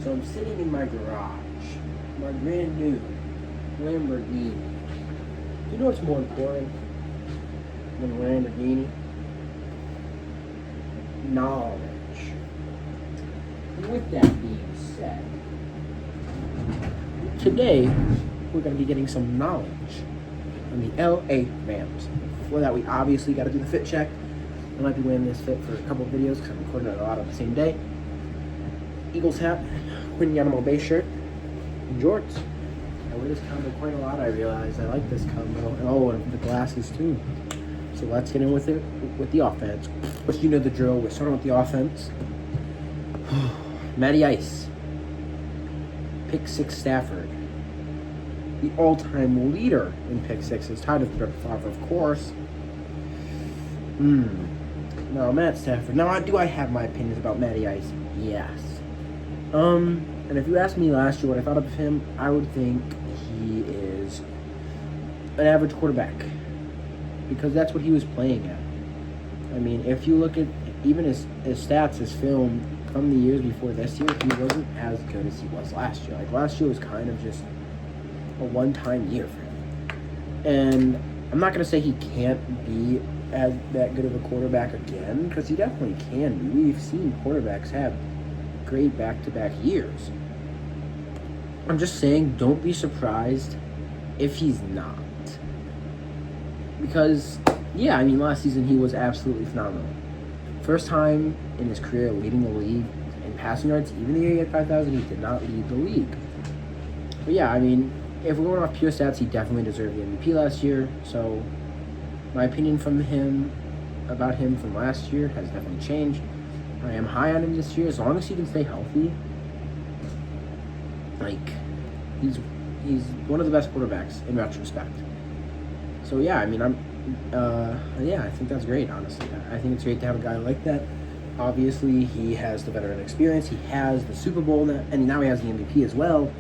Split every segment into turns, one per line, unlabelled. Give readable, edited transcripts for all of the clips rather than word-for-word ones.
So I'm sitting in my garage, my brand new Lamborghini. You know what's more important than a Lamborghini? Knowledge. And with that being said, today we're going to be getting some knowledge on the LA Rams. Before that, we obviously got to do the fit check. I might be wearing this fit for a couple of videos because I'm recording it a lot on the same day. Eagles hat, Quinn Animal base shirt, and jorts. I wear this combo quite a lot. I realize I like this combo. And and the glasses too. So let's get in with it with the offense. But you know the drill. We're starting with the offense. Matty Ice. Pick six Stafford. The all-time leader in pick sixes, tied with Brett Favre, of course. Now, Matt Stafford. Now, do I have my opinions about Matty Ice? Yes. And if you asked me last year what I thought of him, I would think he is an average quarterback. Because that's what he was playing at. I mean, if you look at even his stats, his film from the years before this year, he wasn't as good as he was last year. Like, last year was kind of just a one-time year for him. And I'm not going to say he can't be as that good of a quarterback again, because he definitely can be. We've seen quarterbacks have great back-to-back years. I'm just saying, don't be surprised if he's not. Because, yeah, I mean, last season he was absolutely phenomenal. First time in his career leading the league in passing yards. Even the year he had 5,000, he did not lead the league. But yeah, I mean, if we're going off pure stats, he definitely deserved the MVP last year. So my opinion about him from last year has definitely changed. I am high on him this year as long as he can stay healthy. Like, he's one of the best quarterbacks in retrospect. So yeah, I mean, I think that's great, honestly. I think it's great to have a guy like that. Obviously, he has the veteran experience. He has the Super Bowl, and now he has the MVP as well.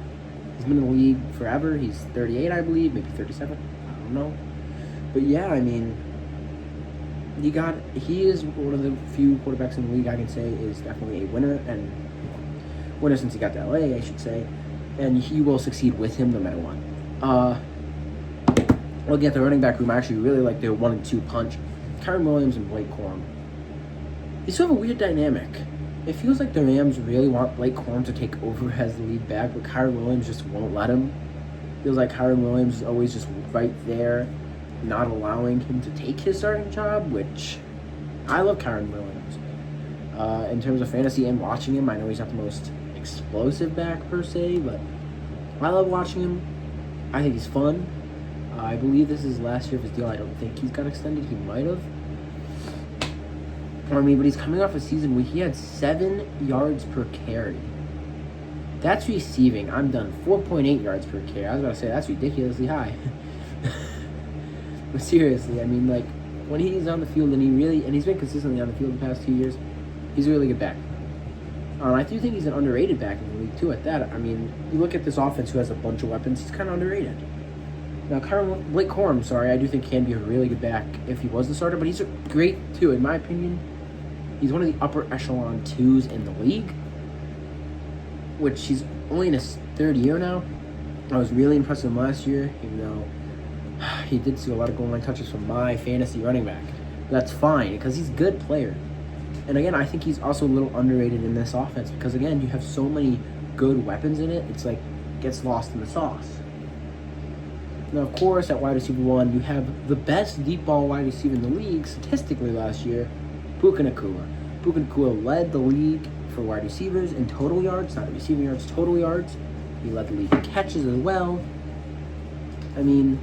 He's been in the league forever. He's 38, I believe, maybe 37. I don't know. But yeah, I mean, he is one of the few quarterbacks in the league I can say is definitely a winner since he got to LA, I should say. And he will succeed with him no matter what. Looking at the running back room, I actually really like their 1 and 2 punch. Kyren Williams and Blake Corum. They still have a weird dynamic. It feels like the Rams really want Blake Corum to take over as the lead back, but Kyren Williams just won't let him. Feels like Kyren Williams is always just right there, not allowing him to take his starting job, which I love Kyren Williams. In terms of fantasy and watching him, I know he's not the most explosive back per se, but I love watching him. I think he's fun. I believe this is last year of his deal. I don't think he's got extended. He might have. But he's coming off a season where he had 7 yards per carry. That's receiving. I'm done. 4.8 yards per carry. I was about to say, that's ridiculously high. But seriously, I mean, like, when he's on the field and he's been consistently on the field the past 2 years, he's a really good back. I do think he's an underrated back in the league, too, at that. I mean, you look at this offense who has a bunch of weapons, he's kind of underrated. Now, Blake Corum, I do think can be a really good back if he was the starter, but he's great, too, in my opinion. He's one of the upper echelon 2s in the league, which he's only in his 3rd year now. I was really impressed with him last year, even though he did see a lot of goal line touches from my fantasy running back. But that's fine, because he's a good player. And again, I think he's also a little underrated in this offense, because again, you have so many good weapons in it, it's like, gets lost in the sauce. Now, of course, at wide receiver 1, you have the best deep ball wide receiver in the league, statistically last year, Puka Nacua. Puka Nacua led the league for wide receivers in total yards, not receiving yards, total yards. He led the league in catches as well. I mean,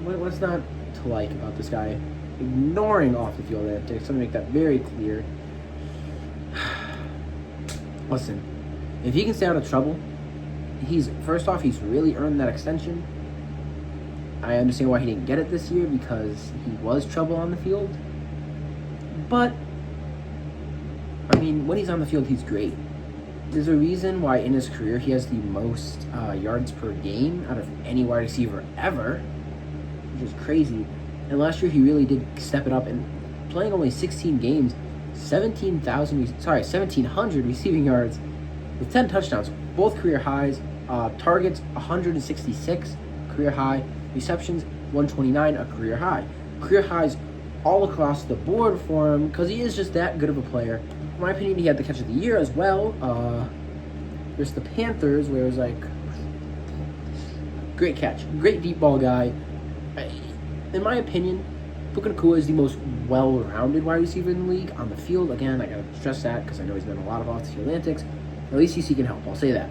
what's not to like about this guy? Ignoring off the field antics. I'm going to make that very clear. Listen, if he can stay out of trouble, first off, he's really earned that extension. I understand why he didn't get it this year, because he was trouble on the field. But, I mean, when he's on the field, he's great. There's a reason why in his career he has the most yards per game out of any wide receiver ever, which is crazy. And last year he really did step it up, and playing only 16 games, 1,700 receiving yards with 10 touchdowns, both career highs. Targets 166, career high. Receptions 129, a career high. Career highs all across the board for him because he is just that good of a player. In my opinion, he had the catch of the year as well. There's the Panthers, where it was like, great catch, great deep ball guy. In my opinion, Puka Nacua is the most well-rounded wide receiver in the league on the field. Again, I gotta stress that because I know he's done a lot of off-the-field antics. At least he's seeking help. I'll say that.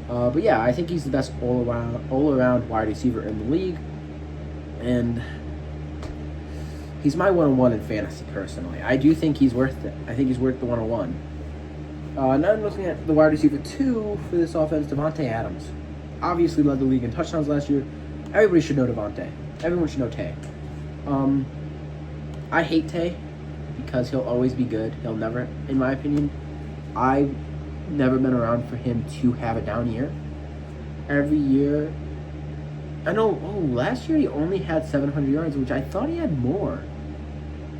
But yeah, I think he's the best all-around wide receiver in the league, and he's my 101 in fantasy personally. I do think he's worth it. I think he's worth the 101. Now I'm looking at the wide receiver 2 for this offense, Davante Adams. Obviously led the league in touchdowns last year. Everybody should know Davante. Everyone should know Tay. I hate Tay because he'll always be good. He'll never, in my opinion, I've never been around for him to have a down year. Every year, I know, last year he only had 700 yards, which I thought he had more.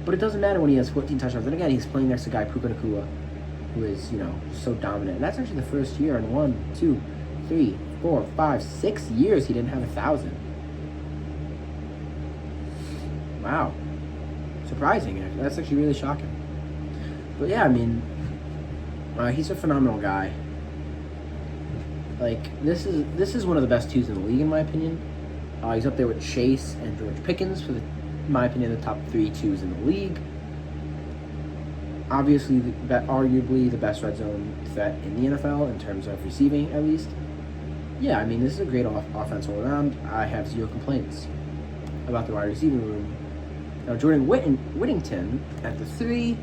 But it doesn't matter when he has 14 touchdowns. And again, he's playing next to a guy, Puka Nacua, who is, so dominant. And that's actually the first year in 1, 2, 3, 4, 5, 6 years he didn't have 1,000. Wow. Surprising, actually. That's actually really shocking. But yeah, I mean, he's a phenomenal guy. Like, this is one of the best twos in the league, in my opinion. He's up there with Chase and George Pickens for, in my opinion, the top 3 twos in the league. Obviously, arguably the best red zone threat in the NFL in terms of receiving, at least. Yeah, I mean, this is a great offense all around. I have 0 complaints about the wide receiving room. Now, Jordan Whittington at the 3.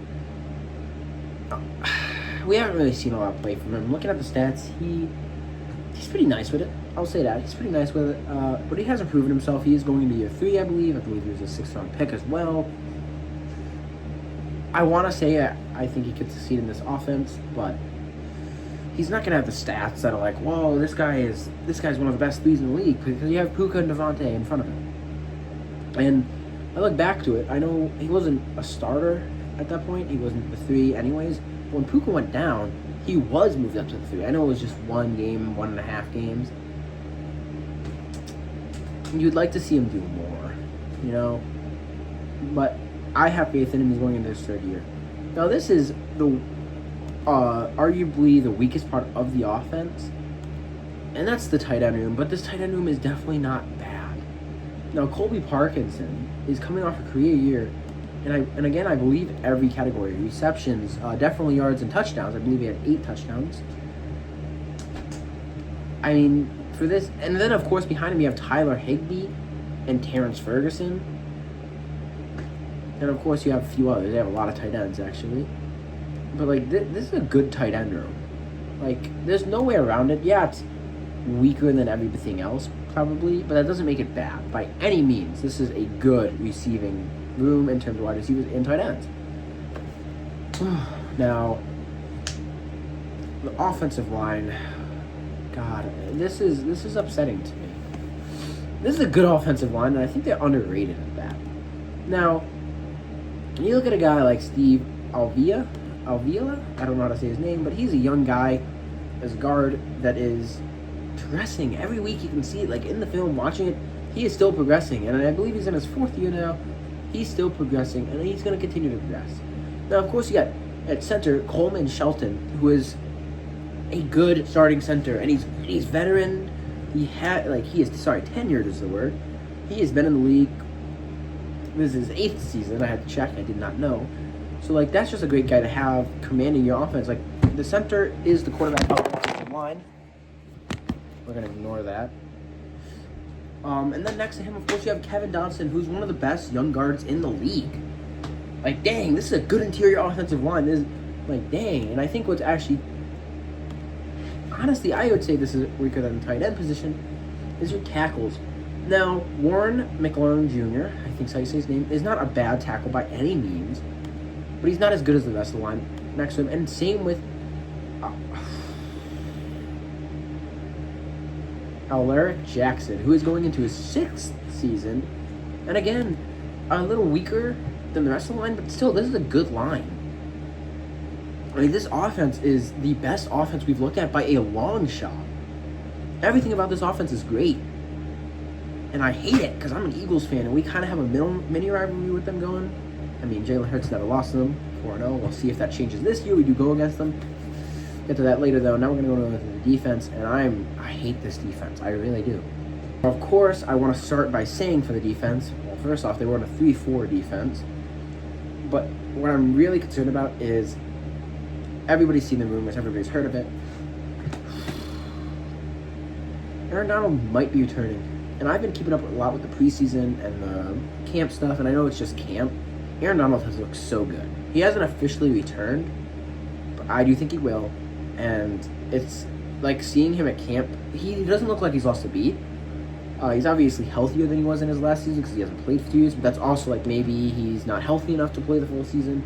We haven't really seen a lot of play from him. Looking at the stats, he's pretty nice with it. I'll say that. He's pretty nice with it. But he hasn't proven himself. He is going into year 3, I believe. I believe he was a 6th-round pick as well. I want to say I think he could succeed in this offense, but he's not going to have the stats that are like, whoa, this guy's one of the best threes in the league, because you have Puka and Davante in front of him. And I look back to it, I know he wasn't a starter at that point. He wasn't the 3 anyways. But when Puka went down, he was moved up to the 3. I know it was just 1 game, 1.5 games. You'd like to see him do more, But I have faith in him. He's going into his 3rd year. Now, this is the arguably the weakest part of the offense, and that's the tight end room. But this tight end room is definitely not bad. Now, Colby Parkinson is coming off a career year, and again, I believe every category: receptions, definitely yards and touchdowns. I believe he had 8 touchdowns. I mean, for this, and then of course behind him you have Tyler Higbee and Terrence Ferguson. And of course you have a few others. They have a lot of tight ends, actually. But, like, this is a good tight end room. Like, there's no way around it. Yeah, it's weaker than everything else, probably. But that doesn't make it bad by any means. This is a good receiving room in terms of wide receivers and tight ends. Now, the offensive line. God, this is upsetting to me. This is a good offensive line, and I think they're underrated at that. Now, when you look at a guy like Steve Avila, I don't know how to say his name, but he's a young guy as a guard that is progressing. Every week you can see it, like in the film, watching it, he is still progressing. And I believe he's in his 4th year now. He's still progressing, and he's going to continue to progress. Now, of course, you got at center Coleman Shelton, who is a good starting center, and he's veteran. He is tenured is the word. He has been in the league. This is his 8th season. I had to check. I did not know. So, like, that's just a great guy to have commanding your offense. Like, the center is the quarterback offensive line. We're going to ignore that. And then next to him, of course, you have Kevin Dodson, who's one of the best young guards in the league. Like, dang, this is a good interior offensive line. This is, like, dang. And I think what's actually... Honestly, I would say this is weaker than the tight end position, is your tackles. Now, Warren McLaurin Jr., I think that's how you say his name, is not a bad tackle by any means, but he's not as good as the rest of the line next to him. And same with Alaric Jackson, who is going into his 6th season. And again, a little weaker than the rest of the line, but still, this is a good line. I mean, this offense is the best offense we've looked at by a long shot. Everything about this offense is great. And I hate it because I'm an Eagles fan and we kind of have a mini rivalry with them going. I mean, Jalen Hurts never lost to them, 4-0. We'll see if that changes this year. We do go against them. Get to that later, though. Now we're going to go to the defense, and I hate this defense. I really do. Of course, I want to start by saying for the defense, well, first off, they were on a 3-4 defense. But what I'm really concerned about is everybody's seen the rumors. Everybody's heard of it. Aaron Donald might be returning. And I've been keeping up a lot with the preseason and the camp stuff, and I know it's just camp. Aaron Donald has looked so good. He hasn't officially returned, but I do think he will. And it's like seeing him at camp, he doesn't look like he's lost a beat. He's obviously healthier than he was in his last season because he hasn't played for 2 years, but that's also like maybe he's not healthy enough to play the full season.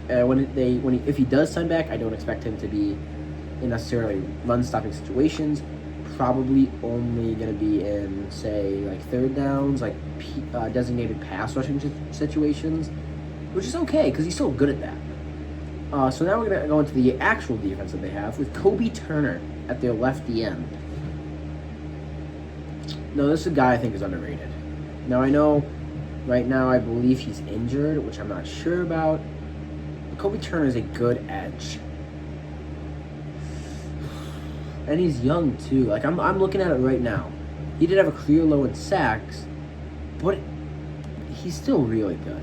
If he does sign back, I don't expect him to be in necessarily run-stopping situations. Probably only going to be in, say, like third downs, like designated pass rushing situations, which is okay because he's still good at that. So now we're going to go into the actual defense that they have with Kobe Turner at their left end. No, this is a guy I think is underrated. Now, I know right now I believe he's injured, which I'm not sure about. But Kobe Turner is a good edge. And he's young, too. Like, I'm looking at it right now. He did have a career low in sacks, but he's still really good.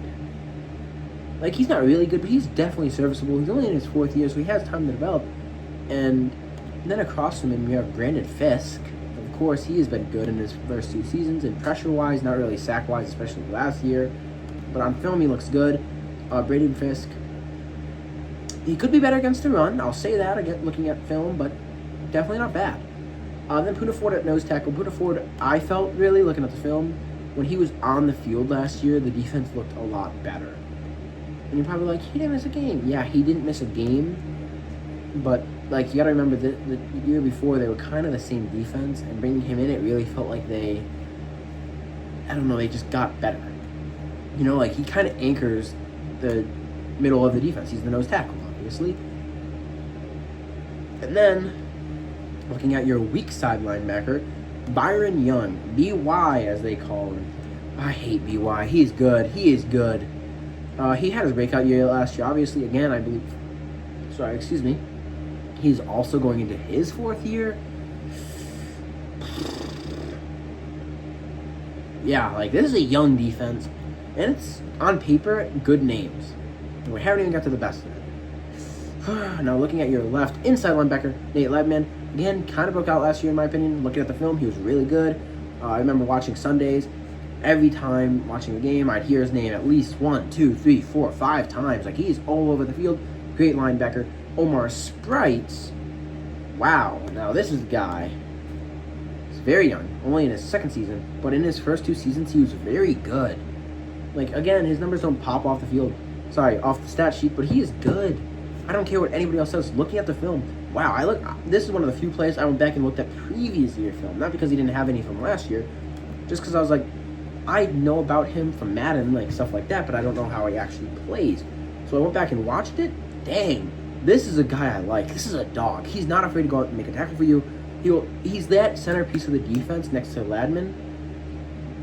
Like, he's not really good, but he's definitely serviceable. He's only in his 4th year, so he has time to develop. And then across from him, you have Brandon Fisk. Of course, he has been good in his first 2 seasons, and pressure-wise, not really sack-wise, especially last year. But on film, he looks good. Brandon Fisk, he could be better against the run. I'll say that, again, looking at film, but definitely not bad. Then Poona Ford at nose tackle. Poona Ford, I felt really, looking at the film, when he was on the field last year, the defense looked a lot better. And you're probably like, he didn't miss a game. Yeah, he didn't miss a game, but like you got to remember the year before they were kind of the same defense, and bringing him in, it really felt like they just got better. You know, like he kind of anchors the middle of the defense. He's the nose tackle, obviously. And then, looking at your weak side linebacker, Byron Young, BY as they call him. I hate BY. He's good. He is good. He had his breakout year last year, obviously. Again, I believe. He's also going into his 4th year. Yeah, like this is a young defense, and it's on paper good names. And we haven't even got to the best of it. Now looking at your left inside linebacker, Nate Landman. Again, kind of broke out last year in my opinion. Looking at the film, he was really good. I remember watching Sundays. Every time watching a game, I'd hear his name at least 1, 2, 3, 4, 5 times. Like, he's all over the field. Great linebacker. Omar Sprites. Wow. Now, this is a guy. He's very young. Only in his 2nd season. But in his first 2 seasons, he was very good. Like, again, his numbers don't pop off the field. Off the stat sheet. But he is good. I don't care what anybody else says. Looking at the film, wow. This is one of the few plays I went back and looked at previous year film. Not because he didn't have any from last year. Just because I was like, I know about him from Madden, like stuff like that, but I don't know how he actually plays. So I went back and watched it. Dang, this is a guy I like. This is a dog. He's not afraid to go out and make a tackle for you. He's that centerpiece of the defense next to Landman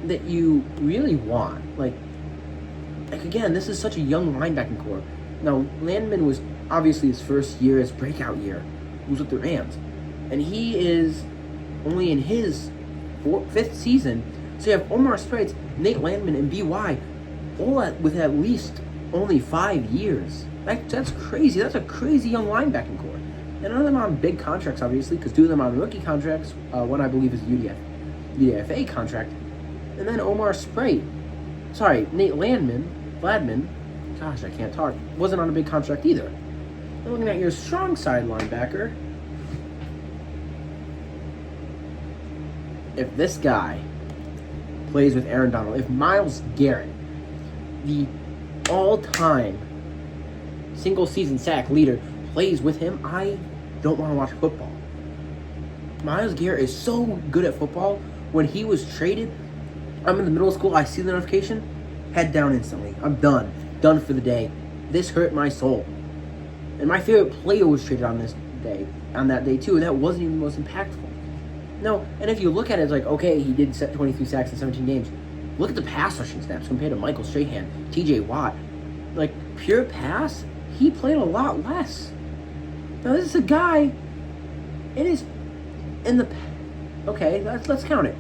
that you really want. Like again, this is such a young linebacking core. Now, Landman was obviously his first year, his breakout year. He was with the Rams. And he is only in his 5th season. So you have Omar Sprites, Nate Landman, and BY all with at least only 5 years. That's crazy. That's a crazy young linebacking core. And none of them on big contracts, obviously, because 2 of them on rookie contracts. One, I believe, is UDFA contract. And then Omar Sprite. Nate Vladman, gosh, I can't talk, wasn't on a big contract either. And looking at your strong side linebacker, if this guy plays with Aaron Donald, if Myles Garrett, the all-time single-season sack leader, plays with him, I don't want to watch football. Myles Garrett is so good at football. When he was traded, I'm in the middle of school, I see the notification, head down instantly. I'm done for the day. This hurt my soul. And my favorite player was traded on that day too, and that wasn't even the most impactful. No, and if you look at it, it's like, okay, he did set 23 sacks in 17 games. Look at the pass rushing snaps compared to Michael Strahan, TJ Watt. Like, pure pass, he played a lot less. Now, this is a guy, okay, let's count it.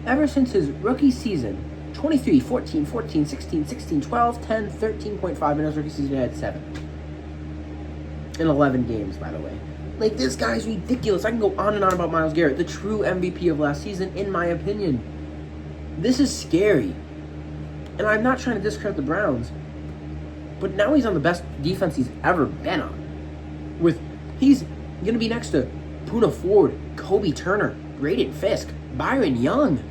Ever since his rookie season, 23, 14, 14, 16, 16, 12, 10, 13.5, in his rookie season, he had 7. In 11 games, by the way. Like, this guy's ridiculous. I can go on and on about Myles Garrett, the true MVP of last season, in my opinion. This is scary. And I'm not trying to discredit the Browns, but now he's on the best defense he's ever been on. He's going to be next to Poona Ford, Kobe Turner, Braden Fisk, Byron Young,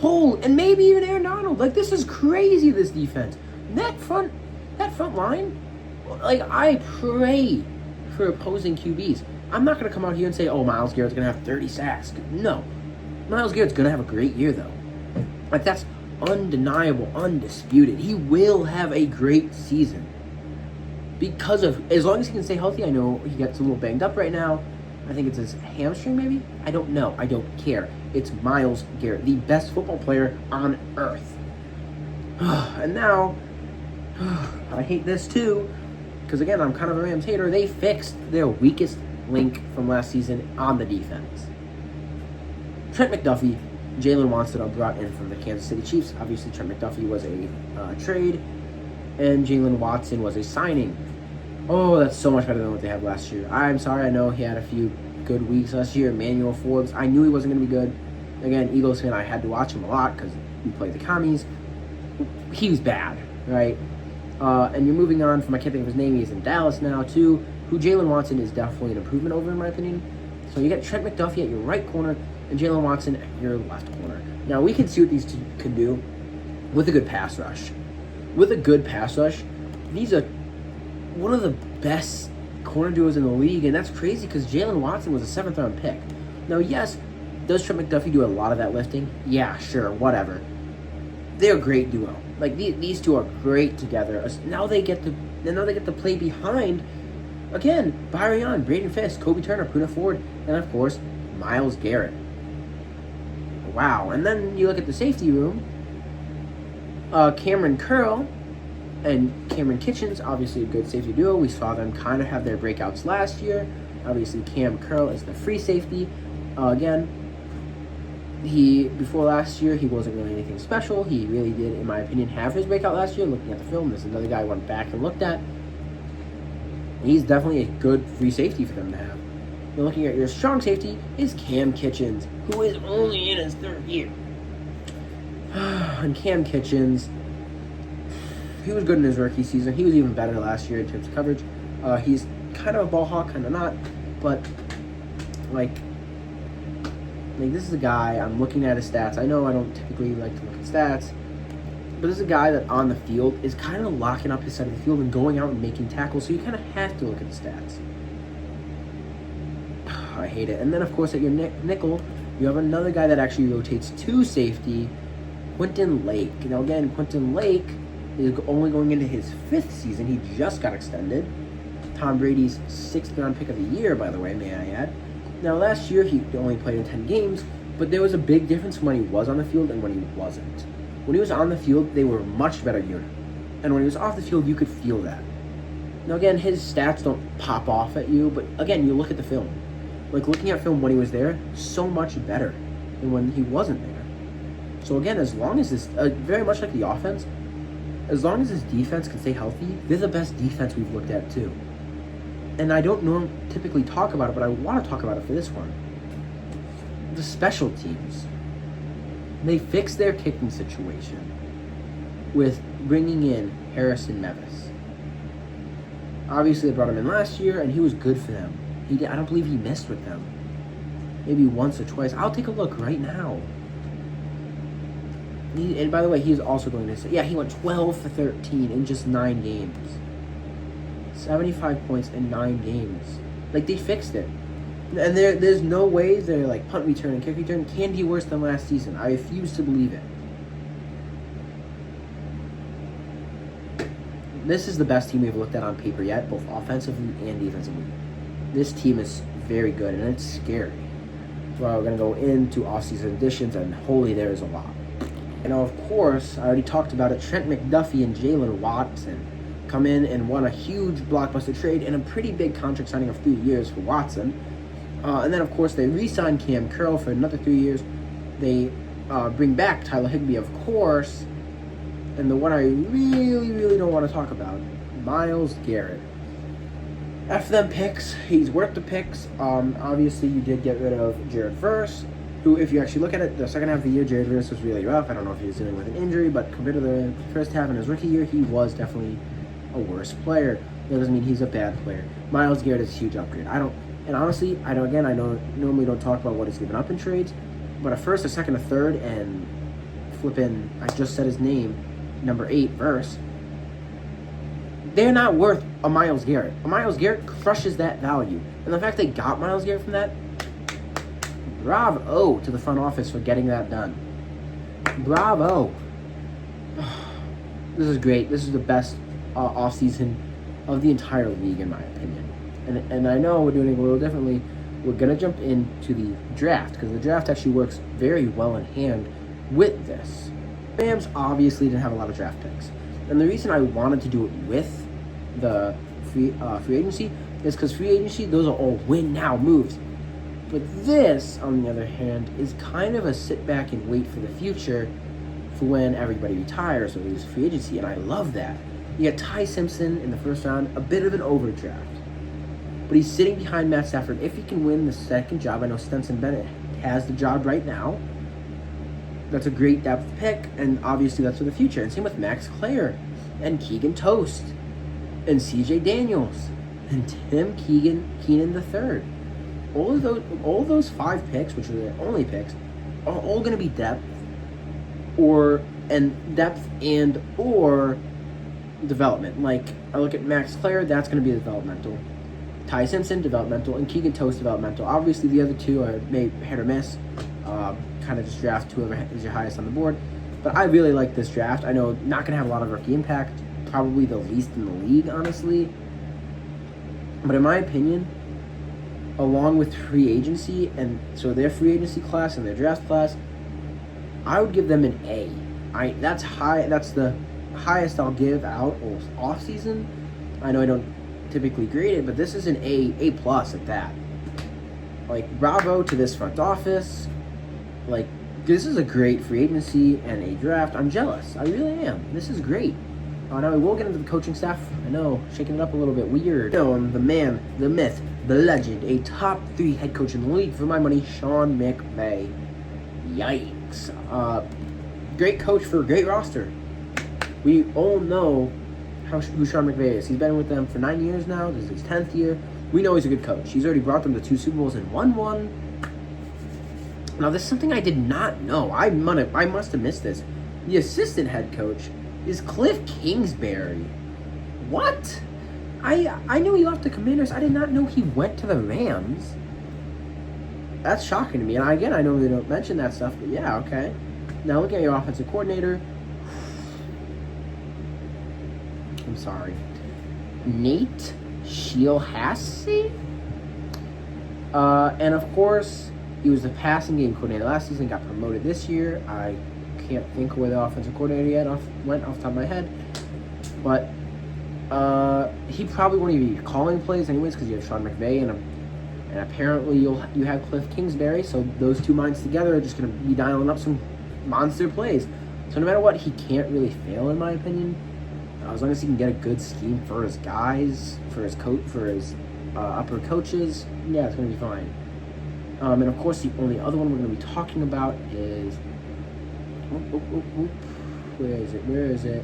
and maybe even Aaron Donald. Like, this is crazy, this defense. That front line, like, I pray for opposing QBs. I'm not going to come out here and say, oh, Myles Garrett's going to have 30 sacks. No. Myles Garrett's going to have a great year, though. Like, that's undeniable, undisputed. He will have a great season. As long as he can stay healthy. I know he gets a little banged up right now. I think it's his hamstring, maybe? I don't know. I don't care. It's Myles Garrett, the best football player on earth. And now, I hate this too, because again, I'm kind of a Rams hater. They fixed their weakest link from last season on the defense. Trent McDuffie, Jalen Watson are brought in from the Kansas City Chiefs. Obviously, Trent McDuffie was a trade, and Jalen Watson was a signing. Oh, that's so much better than what they had last year. I'm sorry, I know he had a few good weeks last year. Emmanuel Forbes, I knew he wasn't going to be good. Again, Eagles fan, I had to watch him a lot because we played the Commies. He was bad, right? And you're moving on from, I can't think of his name, he's in Dallas now, too, who Jalen Watson is definitely an improvement over, in my opinion. So you get Trent McDuffie at your right corner and Jalen Watson at your left corner. Now, we can see what these two can do with a good pass rush. With a good pass rush, these are one of the best corner duos in the league, and that's crazy because Jalen Watson was a 7th-round pick. Now, yes, does Trent McDuffie do a lot of that lifting? Yeah, sure, whatever. They're a great duo. Like, these two are great together. Now they get to play behind, again, Byron Young, Braden Fisk, Kobe Turner, Poona Ford, and of course, Myles Garrett. Wow. And then you look at the safety room. Cameron Curl and Cameron Kitchens, obviously a good safety duo. We saw them kind of have their breakouts last year. Obviously, Cam Curl is the free safety. Again, before last year, he wasn't really anything special. He really did, in my opinion, have his breakout last year. Looking at the film, there's another guy I went back and looked at. He's definitely a good free safety for them to have. You're looking at your strong safety is Cam Kitchens, who is only in his 3rd year. And Cam Kitchens, he was good in his rookie season. He was even better last year in terms of coverage. He's kind of a ball hawk, kind of not. But, like this is a guy, I'm looking at his stats. I know I don't typically like to look at stats, but this is a guy that on the field is kind of locking up his side of the field and going out and making tackles, so you kind of have to look at the stats. I hate it. And then, of course, at your nickel, you have another guy that actually rotates to safety, Quentin Lake. Now, again, Quentin Lake is only going into his 5th season. He just got extended. Tom Brady's 6th-round pick of the year, by the way, may I add. Now, last year, he only played in 10 games, but there was a big difference from when he was on the field and when he wasn't. When he was on the field, they were a much better unit. And when he was off the field, you could feel that. Now, again, his stats don't pop off at you, but, again, you look at the film. Like, looking at film when he was there, so much better than when he wasn't there. So, again, as long as this, very much like the offense, as long as this defense can stay healthy, they're the best defense we've looked at, too. And I don't typically talk about it, but I want to talk about it for this one. The special teams. They fixed their kicking situation with bringing in Harrison Mevis. Obviously, they brought him in last year, and he was good for them. I don't believe he missed with them. Maybe once or twice. I'll take a look right now. And by the way, he is also going to say, yeah, he went 12 for 13 in just 9 games. 75 points in 9 games. Like, they fixed it. And there's no way their like punt return and kick return can be worse than last season. I refuse to believe it. This is the best team we've looked at on paper yet, both offensively and defensively. This team is very good, and it's scary. Well, we're going to go into offseason additions, and holy, there is a lot. And of course, I already talked about it, Trent McDuffie and Jalen Watson come in and won a huge blockbuster trade and a pretty big contract signing of 3 years for Watson. And then, of course, they re-signed Cam Curl for another 3 years. They bring back Tyler Higbee, of course. And the one I really, really don't want to talk about, Myles Garrett. After them picks, he's worth the picks. Obviously, you did get rid of Jared Verse, who, if you actually look at it, the second half of the year, Jared Verse was really rough. I don't know if he was dealing with an injury, but compared to the first half in his rookie year, he was definitely a worse player. That doesn't mean he's a bad player. Myles Garrett is a huge upgrade. And honestly, I normally don't talk about what he's given up in trades, but a first, a second, a third, and flipping, I just said his name, number 8, Verse, they're not worth a Myles Garrett. A Myles Garrett crushes that value. And the fact they got Myles Garrett from that, bravo to the front office for getting that done. Bravo. This is great. This is the best offseason of the entire league, in my opinion. And I know we're doing it a little differently. We're going to jump into the draft, because the draft actually works very well in hand with this. Rams obviously didn't have a lot of draft picks. And the reason I wanted to do it with the free agency is because free agency, those are all win-now moves. But this, on the other hand, is kind of a sit back and wait for the future for when everybody retires or leaves free agency, and I love that. You got Ty Simpson in the first round, a bit of an overdraft. But he's sitting behind Matt Stafford. If he can win the second job, I know Stetson Bennett has the job right now. That's a great depth pick, and obviously that's for the future. And same with Max Clare, and Keegan Toast, and C.J. Daniels, and Tim Keenan III. All of those 5 picks, which are the only picks, are all going to be depth, or development. Like, I look at Max Clare, that's going to be developmental. Ty Simpson, developmental, and Keegan Toast, developmental. Obviously, the other two are hit or miss. Kind of just draft whoever is your highest on the board. But I really like this draft. I know not going to have a lot of rookie impact, probably the least in the league, honestly. But in my opinion, along with free agency, and so their free agency class and their draft class, I would give them an A. That's high. That's the highest I'll give out off season. I know I don't typically grade it, but this is an A plus at that. Like, bravo to this front office. Like, this is a great free agency and a draft. I'm jealous. I really am. This is great. Now we will get into the coaching staff. I know, shaking it up a little bit weird. I'm the man, the myth, the legend, a top 3 head coach in the league for my money, Sean McVay. Yikes. Great coach for a great roster. We all know who Sean McVay is. He's been with them for 9 years now. This is his 10th year. We know he's a good coach. He's already brought them to 2 Super Bowls and won one. Now, this is something I did not know. I must have missed this. The assistant head coach is Cliff Kingsbury. What? I knew he left the Commanders. I did not know he went to the Rams. That's shocking to me. And again, I know they don't mention that stuff, but yeah, okay. Now, looking at your offensive coordinator. I'm sorry. Nate Shielhassy? And of course, he was the passing game coordinator last season, got promoted this year. I can't think of where the offensive coordinator went off the top of my head. But he probably won't even be calling plays anyways, because you have Sean McVay and apparently you have Cliff Kingsbury. So those two minds together are just going to be dialing up some monster plays. So no matter what, he can't really fail, in my opinion. As long as he can get a good scheme for his guys, for his coach, for his upper coaches, yeah, it's going to be fine. And of course, the only other one we're going to be talking about is, where is it?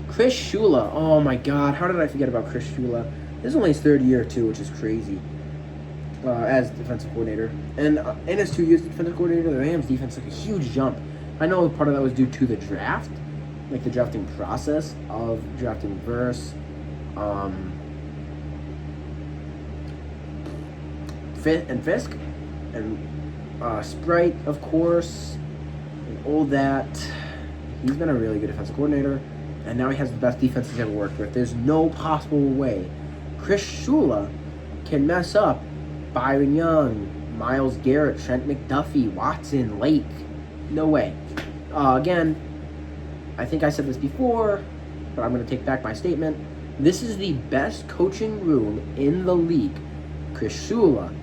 Chris Shula. Oh my God, how did I forget about Chris Shula? This is only his 3rd year too, which is crazy. As defensive coordinator, and in his 2 years as defensive coordinator, the Rams defense took a huge jump. I know part of that was due to the draft, like the drafting process of drafting Verse, and Fisk, and Sprite, of course, and all that. He's been a really good defensive coordinator. And now he has the best defense he's ever worked with. There's no possible way Chris Shula can mess up Byron Young, Myles Garrett, Trent McDuffie, Watson, Lake. No way. Again, I think I said this before, but I'm going to take back my statement. This is the best coaching room in the league. Chris Shula.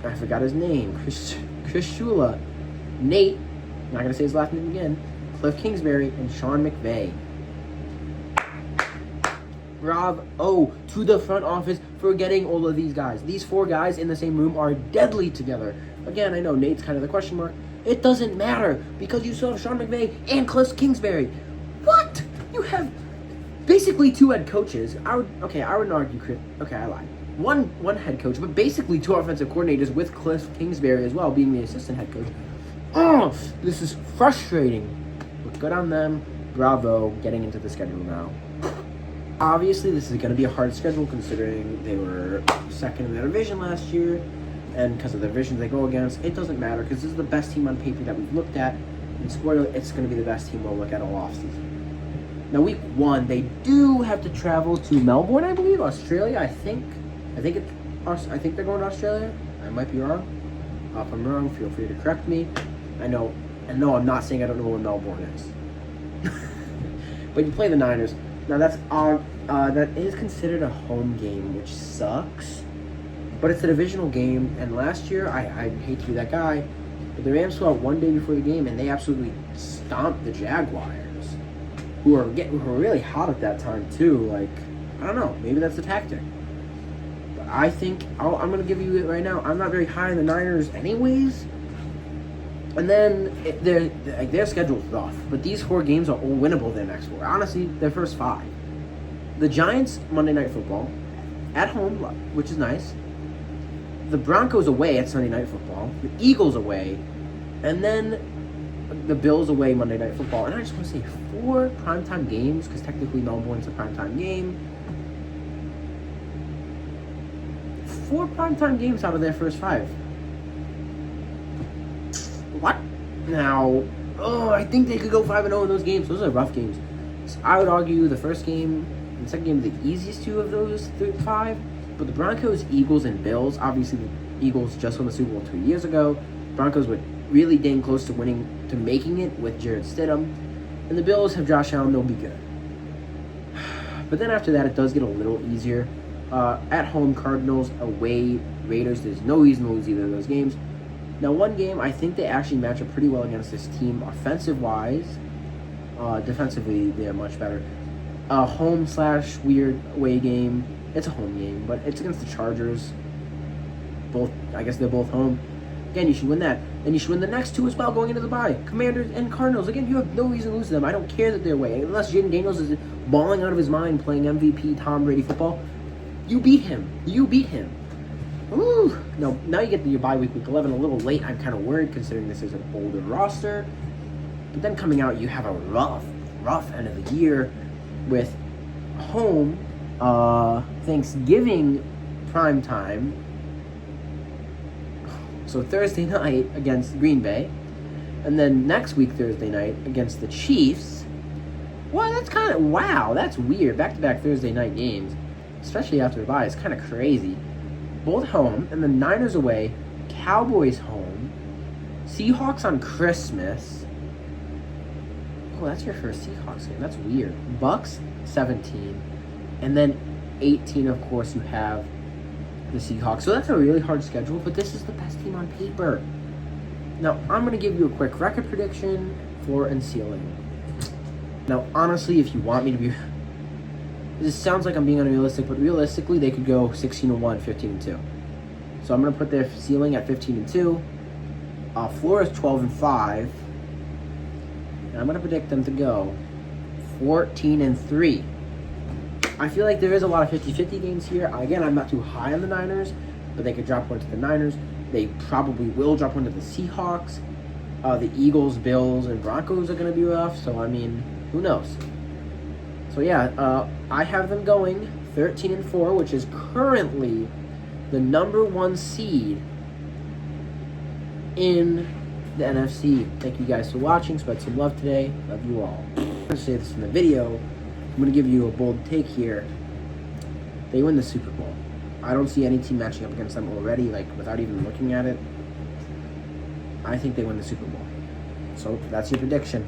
I forgot his name. Chris Shula. Nate, I'm not going to say his last name again. Cliff Kingsbury, and Sean McVay. Bravo to the front office for getting all of these guys. These 4 guys in the same room are deadly together. Again, I know Nate's kind of the question mark. It doesn't matter because you still have Sean McVay and Cliff Kingsbury. What? You have basically 2 head coaches. I wouldn't argue. Okay, I lied. One head coach, but basically 2 offensive coordinators with Cliff Kingsbury as well being the assistant head coach. Oh, this is frustrating. But good on them. Bravo, getting into the schedule now. Obviously, this is going to be a hard schedule considering they were second in their division last year. And because of the divisions they go against, it doesn't matter because this is the best team on paper that we've looked at. And spoiler, it's going to be the best team we'll look at all offseason. Now, week 1, they do have to travel to Melbourne, I believe, Australia. I think they're going to Australia. I might be wrong. If I'm wrong, feel free to correct me. I know I'm not saying I don't know where Melbourne is. But you play the Niners. Now, that is considered a home game, which sucks. But it's a divisional game, and last year, I hate to be that guy, but the Rams flew out one day before the game, and they absolutely stomped the Jaguars, who were really hot at that time, too. Like, I don't know, maybe that's the tactic. But I think, I'm going to give you it right now, I'm not very high on the Niners anyways. And then, their schedule's rough, but these 4 games are all winnable their next 4. Honestly, their first 5. The Giants, Monday Night Football, at home, which is nice. The Broncos away at Sunday Night Football, the Eagles away, and then the Bills away Monday Night Football. And I just want to say 4 primetime games, because technically Melbourne's a primetime game. 4 primetime games out of their first 5. What? Now, I think they could go 5-0 in those games. Those are rough games. So I would argue the first game and the second game are the easiest 2 of those 5. But the Broncos, Eagles, and Bills, obviously the Eagles just won the Super Bowl 2 years ago. Broncos were really dang close to making it with Jarrett Stidham. And the Bills have Josh Allen, they'll be good. But then after that, it does get a little easier. At home, Cardinals, away, Raiders. There's no reason to lose either of those games. Now, one game, I think they actually match up pretty well against this team offensive-wise. Defensively, they're much better. Home/weird away game. It's a home game, but it's against the Chargers. I guess they're both home. Again, you should win that. Then you should win the next 2 as well going into the bye. Commanders and Cardinals. Again, you have no reason to lose to them. I don't care that they're away. Unless Jaden Daniels is balling out of his mind playing MVP Tom Brady football. You beat him. Ooh. Now you get your bye week 11 a little late. I'm kind of worried considering this is an older roster. But then coming out, you have a rough end of the year with home Thanksgiving prime time. So Thursday night against Green Bay. And then next week, Thursday night, against the Chiefs. Well, that's weird. Back-to-back Thursday night games, especially after the bye, is kind of crazy. Both home, and the Niners away, Cowboys home, Seahawks on Christmas. Oh, that's your first Seahawks game. That's weird. Bucks, 17. And then 18, of course, you have the Seahawks. So that's a really hard schedule, but this is the best team on paper. Now, I'm going to give you a quick record prediction, floor and ceiling. Now, honestly, if you want me to be... This sounds like I'm being unrealistic, but realistically, they could go 16-1, 15-2. So I'm going to put their ceiling at 15-2. Floor is 12-5. And I'm going to predict them to go 14-3. I feel like there is a lot of 50-50 games here. Again, I'm not too high on the Niners, but they could drop one to the Niners. They probably will drop one to the Seahawks. The Eagles, Bills, and Broncos are going to be rough. So, I mean, who knows? So, yeah, I have them going 13-4, which is currently the number 1 seed in the NFC. Thank you guys for watching. Spread some love today. Love you all. I'm going to say this in the video. I'm going to give you a bold take here. They win the Super Bowl. I don't see any team matching up against them already, like, without even looking at it. I think they win the Super Bowl. So, that's your prediction.